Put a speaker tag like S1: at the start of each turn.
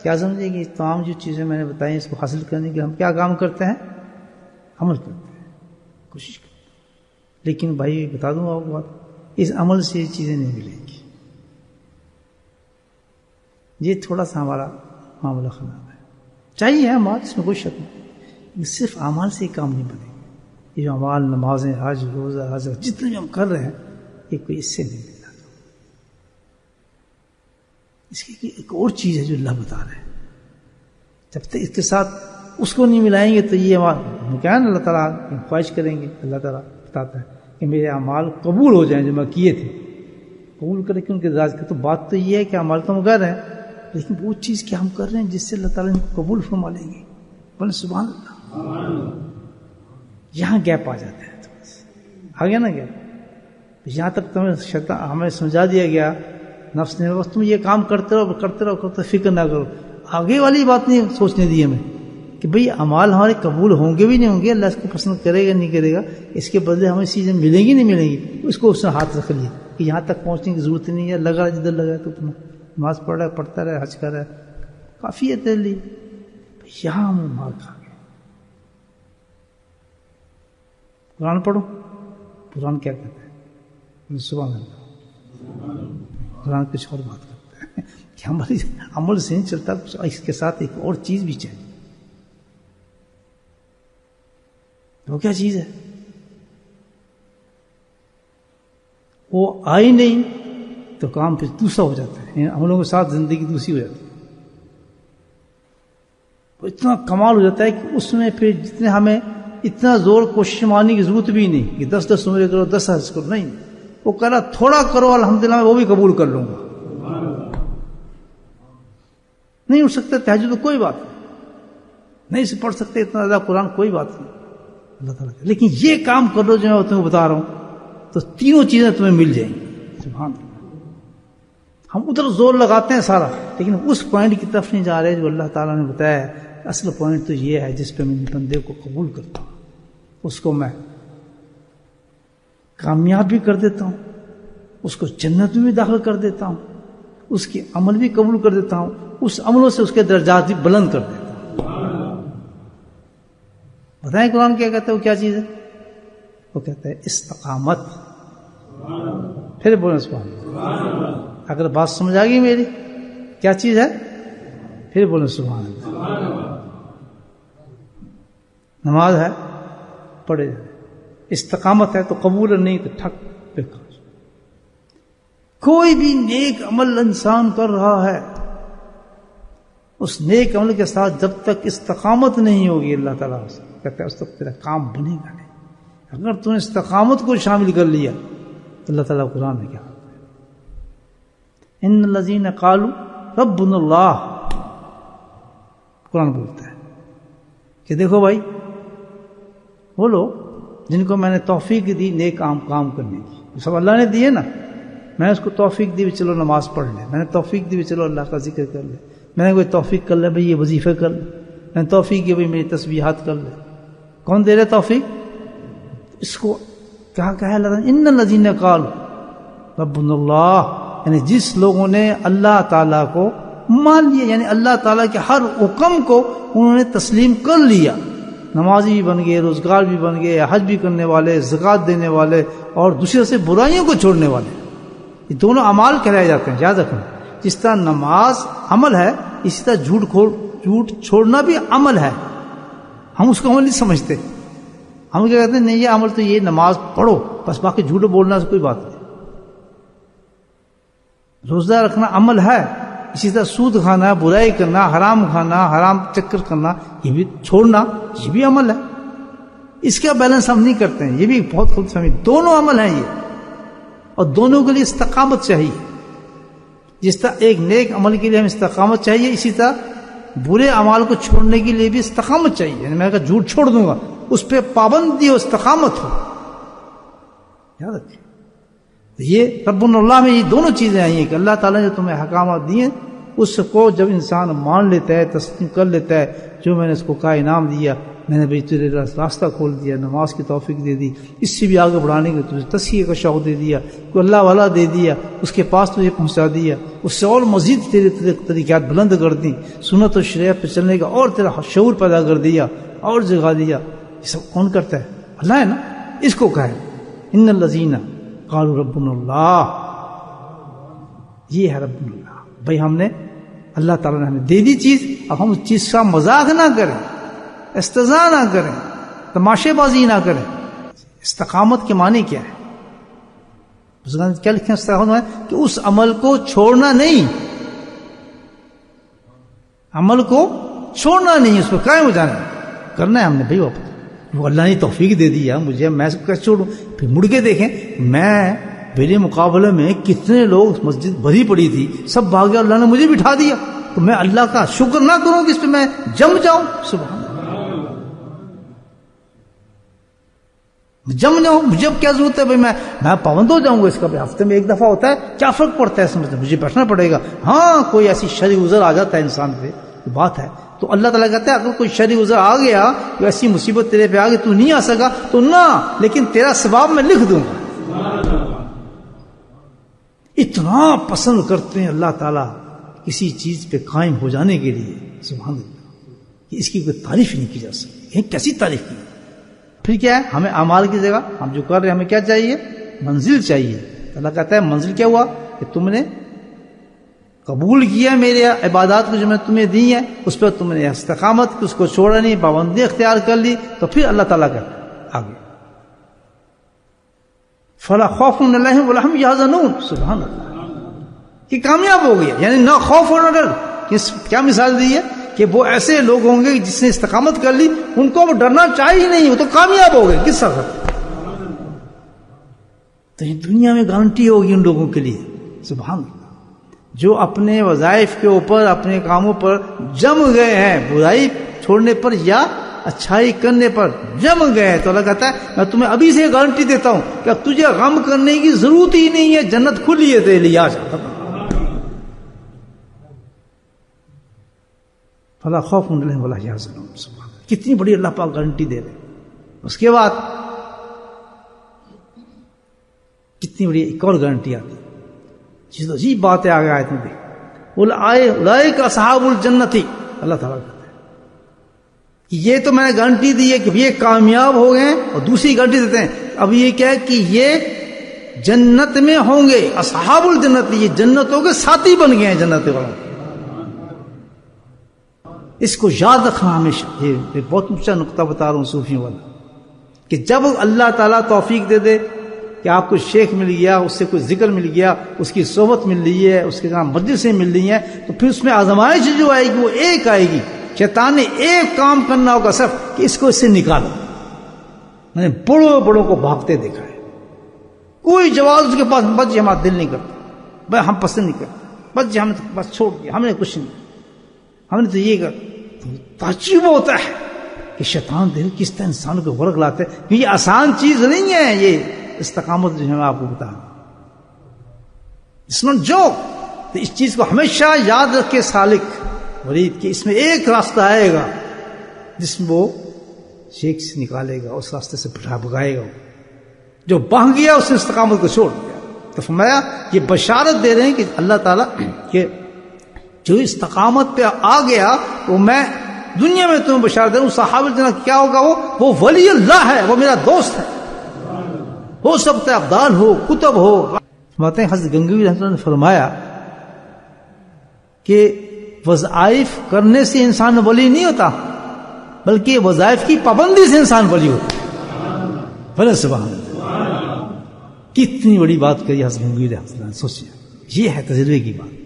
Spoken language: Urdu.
S1: کیا سمجھے کہ تمام جو چیزیں میں نے بتائی اس کو حاصل کرنے کے ہم کیا کام کرتے ہیں؟ عمل کرتے ہیں، کوشش کرتے ہیں۔ لیکن بھائی بتا دوں آپ کو بات، اس عمل سے یہ چیزیں نہیں ملیں گی۔ یہ تھوڑا سا ہمارا معاملہ خراب ہے۔ چاہیے اعمال، اس میں کوئی شک نہیں، صرف اعمال سے ہی کام نہیں بنے گا۔ یہ جو اعمال، نمازیں، حج، روزہ، حج، جتنے بھی ہم کر رہے ہیں یہ کوئی اس سے نہیں ملتا۔ اس کی ایک اور چیز ہے جو اللہ بتا رہے ہیں، جب تک اس کے ساتھ اس کو نہیں ملائیں گے تو یہ اعمال کیا ہے نا، اللہ تعالیٰ خواہش کریں گے، اللہ تعالیٰ بتاتا ہے کہ میرے اعمال قبول ہو جائیں جو میں کیے تھے، قبول کریں کہ ان کے ذات کی۔ تو بات تو یہ ہے کہ اعمال تو ہم کر رہے ہیں، لیکن وہ چیز کیا ہم کر رہے ہیں جس سے اللہ تعالیٰ ان کو قبول فرما لیں گے؟ بولے سبحان اللہ۔ یہاں گیپ آ جاتا ہے، آ گیا نا گیپ۔ یہاں تک ہمیں سمجھا دیا گیا نفس نے، بس تم یہ کام کرتے رہو کرتے رہو کرتے، فکر نہ کرو۔ آگے والی بات نہیں سوچنے دی ہمیں کہ بھئی اعمال ہمارے قبول ہوں گے بھی نہیں ہوں گے، اللہ اس کو پسند کرے گا نہیں کرے گا، اس کے بدلے ہمیں چیزیں ملیں گی نہیں ملیں گی، اس کو اس نے ہاتھ رکھ لیا کہ یہاں تک پہنچنے کی ضرورت نہیں ہے، لگا جدھر لگا تو اپنا نماز پڑھ رہا ہے، پڑھتا رہے، حج کر رہا ہے، کافی ہے تیرے لیے۔ یہاں ہم مار کھا گئے۔ قرآن پڑھو، قرآن کیا کہتا ہے؟ سبحان اللہ۔ قرآن کچھ اور بات کرتا ہے کہ ہماری عمل سے نہیں چلتا، اس کے ساتھ ایک اور چیز بھی چاہیے۔ وہ کیا چیز ہے؟ وہ آئی نہیں تو کام پھر دوسرا ہو جاتا ہے، عملوں کے ساتھ زندگی دوسری ہو جاتی ہے۔ وہ اتنا کمال ہو جاتا ہے کہ اس میں پھر جتنے ہمیں اتنا زور کوشش مارنے کی ضرورت بھی نہیں کہ 10 عمرے کرو، 10 حج کرو، نہیں، وہ کہہ رہا تھوڑا کرو الحمدللہ میں وہ بھی قبول کر لوں گا۔ نہیں اٹھ سکتے تہجد تو کوئی بات نہیں سے پڑھ سکتے اتنا زیادہ قرآن، کوئی بات نہیں اللہ تعالیٰ، لیکن یہ کام کر لو جو میں تمہیں بتا رہا ہوں تو تینوں چیزیں تمہیں مل جائیں گی۔ سبحان اللہ۔ ہم ادھر زور لگاتے ہیں سارا، لیکن اس پوائنٹ کی طرف نہیں جا رہے جو اللہ تعالیٰ نے بتایا ہے۔ اصل پوائنٹ تو یہ ہے جس پہ میں بندے کو قبول کرتا ہوں، اس کو میں کامیاب بھی کر دیتا ہوں، اس کو جنت میں بھی داخل کر دیتا ہوں، اس کے عمل بھی قبول کر دیتا ہوں، اس عملوں سے اس کے درجات بھی بلند کر دیتا ہوں۔ بتائیں قرآن کیا کہتا ہے؟ وہ کیا چیز ہے؟ وہ کہتا ہے استقامت۔ پھر بولیں سبحان اللہ۔ اگر بات سمجھ آ گئی میری کیا چیز ہے، پھر بولیں سبحان اللہ۔ نماز ہے پڑھے جائے، استقامت ہے تو قبول، نہیں تو ٹھک بیکار۔ کوئی بھی نیک عمل انسان کر رہا ہے، اس نیک عمل کے ساتھ جب تک استقامت نہیں ہوگی، اللہ تعالیٰ کہتا ہے اس تک تیرا کام بنے گا نہیں۔ اگر تم نے استقامت کو شامل کر لیا تو اللہ تعالیٰ قرآن میں کیا ان الذین قالوا ربنا اللہ، قرآن بولتا ہے کہ دیکھو بھائی وہ لوگ جن کو میں نے توفیق دی نیک کام کرنے کی، سب اللہ نے دیے نا، میں نے اس کو توفیق دی بھی چلو نماز پڑھ لے، میں نے توفیق دی بھی چلو اللہ کا ذکر کر لے، میں نے کوئی توفیق کر لے بھائی یہ وظیفے کر لے، میں نے توفیق دی بھائی میری تسبیحات کر لے۔ کون دے رہے توفیق؟ اس کو کہا ہے اللہ تعالیٰ ان الذین قالوا ربنا اللہ، یعنی جس لوگوں نے اللہ تعالیٰ کو مان لیا، یعنی اللہ تعالیٰ کے ہر حکم کو انہوں نے تسلیم کر لیا، نمازی بھی بن گئے، روزگار بھی بن گئے، حج بھی کرنے والے، زکوٰۃ دینے والے، اور دوسرے سے برائیوں کو چھوڑنے والے، یہ دونوں اعمال کہلائے جاتے ہیں۔ یاد رکھنا، جس طرح نماز عمل ہے اسی طرح جھوٹ چھوڑنا بھی عمل ہے۔ ہم اس کو عمل نہیں سمجھتے، ہم کیا کہتے ہیں نہیں یہ عمل تو یہ نماز پڑھو بس، باقی جھوٹ بولنا سے کوئی بات نہیں۔ روزہ رکھنا عمل ہے، اسی طرح سود کھانا، برائی کرنا، حرام کھانا، حرام چکر کرنا، یہ بھی چھوڑنا، یہ بھی عمل ہے۔ اس کا بیلنس ہم نہیں کرتے ہیں، یہ بھی بہت خود فہمی، دونوں عمل ہیں یہ، اور دونوں کے لیے استقامت چاہیے۔ جس طرح ایک نیک عمل کے لیے ہمیں استقامت چاہیے، اسی طرح برے اعمال کو چھوڑنے کے لیے بھی استقامت چاہیے۔ یعنی میں کہا جھوٹ چھوڑ دوں گا، اس پہ پابندی ہو، استقامت ہو۔ یاد رکھیں یہ رب اللہ میں یہ دونوں چیزیں آئی ہیں کہ اللہ تعالیٰ نے جو تمہیں احکامات دیے اس کو جب انسان مان لیتا ہے، تسلیم کر لیتا ہے، جو میں نے اس کو کہا انعام دیا، میں نے بھی تجھے راستہ کھول دیا، نماز کی توفیق دے دی، اس سے بھی آگے بڑھانے کے تجھے تزکیے کا شوق دے دیا، کوئی اللہ والا دے دیا، اس کے پاس تجھے پہنچا دیا، اس سے اور مزید تیرے طریقات بلند کر دی، سنت و شریعت پہ چلنے کا اور تیرا شعور پیدا کر دیا اور جگا دیا. یہ سب کون کرتا ہے؟ اللہ ہے نا. اس کو کہا ہے ان الذین قالوا ربنا اللہ، یہ ہے ربنا اللہ. بھائی ہم نے اللہ تعالیٰ نے ہمیں دے دی چیز، اب ہم اس چیز کا مذاق نہ کریں، استہزاء نہ کریں، تماشے بازی نہ کریں. استقامت کے معنی کیا ہے؟ کیا لکھتے ہیں استقامت میں؟ کہ اس عمل کو چھوڑنا نہیں، عمل کو چھوڑنا نہیں، اس پہ قائم ہو جانا کرنا ہے ہم نے. بھائی وہ اللہ نے توفیق دے دیا مجھے، میں اس کو کیسے چھوڑوں؟ پھر مڑ کے دیکھیں میں میرے مقابلے میں کتنے لوگ، مسجد بھری پڑی تھی، سب بھاگ گیا، اللہ نے مجھے بٹھا دیا، تو میں اللہ کا شکر نہ کروں کہ اس پہ میں جم جاؤں؟ سبحان اللہ، جم جاؤں. مجھے اب کیا ضرورت ہے بھائی میں پابند ہو جاؤں گا اس کا؟ بھائی ہفتے میں ایک دفعہ ہوتا ہے، کیا فرق پڑتا ہے؟ سمجھتے مجھے بیٹھنا پڑے گا. ہاں کوئی ایسی شرعی عذر آ جاتا ہے انسان پہ، بات ہے. تو اللہ تعالیٰ کہتا ہے اگر کوئی شرعی عذر آ گیا، کوئی ایسی مصیبت تیرے پہ آ گئی، تو نہیں آ سکا تو نہ، لیکن تیرا ثواب میں لکھ دوں گا. اتنا پسند کرتے ہیں اللہ تعالیٰ کسی چیز پہ قائم ہو جانے کے لیے، سبحان اللہ، کہ اس کی کوئی تعریف نہیں کی جا سکتی. کیسی تعریف کی؟ پھر کیا ہے؟ ہمیں اعمال کی جگہ ہم جو کر رہے ہیں ہمیں کیا چاہیے؟ منزل چاہیے. اللہ کہتا ہے منزل کیا ہوا؟ کہ تم نے قبول کیا میرے عبادات کو جو میں تمہیں دی ہیں، اس پر تم نے استقامت کی، اس کو چھوڑا نہیں، پابندی اختیار کر لی، تو پھر اللہ تعالیٰ کا آگے فلا خوف علیہم ولا ہم یحزنون. سبحان اللہ، کہ کامیاب ہو گیا، یعنی نہ خوف اور نہ ڈر. کیا مثال دی ہے؟ کہ وہ ایسے لوگ ہوں گے جس نے استقامت کر لی، ان کو اب ڈرنا چاہیے نہیں، وہ تو کامیاب ہو گئے. کس طرح؟ تو یہ دنیا میں گارنٹی ہوگی ان لوگوں کے لیے. سبحان اللہ، جو اپنے وظائف کے اوپر، اپنے کاموں پر جم گئے ہیں، برائی چھوڑنے پر یا اچھائی کرنے پر جم گئے، تو اللہ کہتا ہے میں تمہیں ابھی سے گارنٹی دیتا ہوں کہ اب تجھے غم کرنے کی ضرورت ہی نہیں ہے، جنت کھلی ہے تیرے لیے. آج فلا خوف علیہم ولا یحزنون. کتنی بڑی اللہ پاک گارنٹی دے رہے ہیں. اس کے بعد کتنی بڑی ایک اور گارنٹی آتی ہے، جس عجیب بات ہے آگے آیت میں بھی، اولئک اصحاب الجنت. اللہ تعالیٰ کہتا ہے کہ یہ تو میں نے گارنٹی دی ہے کہ یہ کامیاب ہو گئے، اور دوسری گارنٹی دیتے ہیں اب یہ کیا ہے کہ یہ جنت میں ہوں گے. اصحاب الجنت، یہ جنتوں کے ساتھی بن گئے ہیں جنت والوں. اس کو یاد رکھنا ہمیشہ. یہ بہت اونچا نقطہ بتا رہا ہوں صوفیوں والا، کہ جب اللہ تعالیٰ توفیق دے دے کہ آپ کو شیخ مل گیا، اس سے کوئی ذکر مل گیا، اس کی صحبت مل رہی ہے، اس کے نام مجلسیں مل رہی ہیں، تو پھر اس میں آزمائش جو آئے گی وہ ایک آئے گی. شیطان نے ایک کام کرنا ہوگا صرف، کہ اس کو اس سے نکالو. میں نے بڑوں کو بھاگتے دیکھا ہے، کوئی جواز اس کے پاس، بس جی ہمارا دل نہیں کرتا، بھائی ہم پسند نہیں کرتے، بس جی ہم بس چھوڑ دیا، ہم نے کچھ نہیں، ہم نے تو یہ کر. تعجب ہوتا ہے کہ شیطان دل کس طرح انسان کو غرق لاتے ہیں. یہ آسان چیز نہیں ہے، یہ استقامت جو ہے میں آپ کو بتا رہا ہوں، اٹس ناٹ جوک. تو اس چیز کو ہمیشہ یاد رکھ کے سالک مرید کہ اس میں ایک راستہ آئے گا جس میں وہ شیخ سے نکالے گا، اس راستے سے بھگائے گا. جو بہہ گیا اس نے استقامت کو چھوڑ دیا. تو فرمایا یہ بشارت دے رہے ہیں کہ اللہ تعالیٰ کہ جو استقامت پہ آ گیا وہ میں دنیا میں تمہیں بشارت دے رہا ہوں. صحابہ جنت کیا ہوگا؟ وہ ولی اللہ ہے، وہ میرا دوست ہے. ہو سکتا ہے ابدال ہو، کتب ہو. فرماتے ہیں حضرت گنگوی رحمۃ اللہ نے فرمایا کہ وظائف کرنے سے انسان ولی نہیں ہوتا، بلکہ وظائف کی پابندی سے انسان ولی ہوتا ہے. بھلے سبحان اللہ، کتنی بڑی بات کہی حضرت گنگوی رحمۃ اللہ نے. سوچیے، یہ ہے تجربے کی بات.